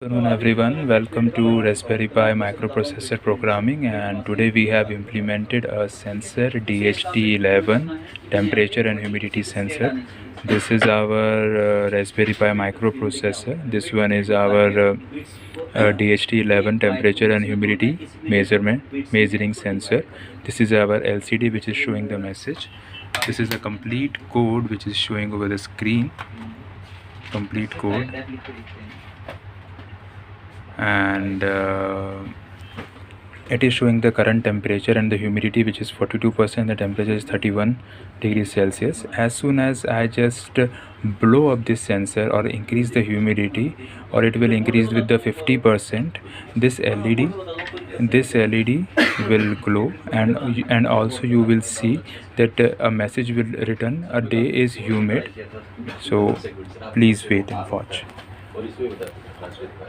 Good afternoon everyone, welcome to Raspberry Pi microprocessor programming, and today we have implemented a sensor DHT11 temperature and humidity sensor. This is our Raspberry Pi microprocessor. This one is our DHT11 temperature and humidity measuring sensor. This is our LCD which is showing the message. This is a complete code which is showing over the screen. Complete code. And it is showing the current temperature and the humidity, which is 42%. The temperature is 31 degrees Celsius. As soon as I just blow up this sensor or increase the humidity, or it will increase with the 50%, this LED will glow, and also you will see that a message will return, a day is humid. So please wait and watch.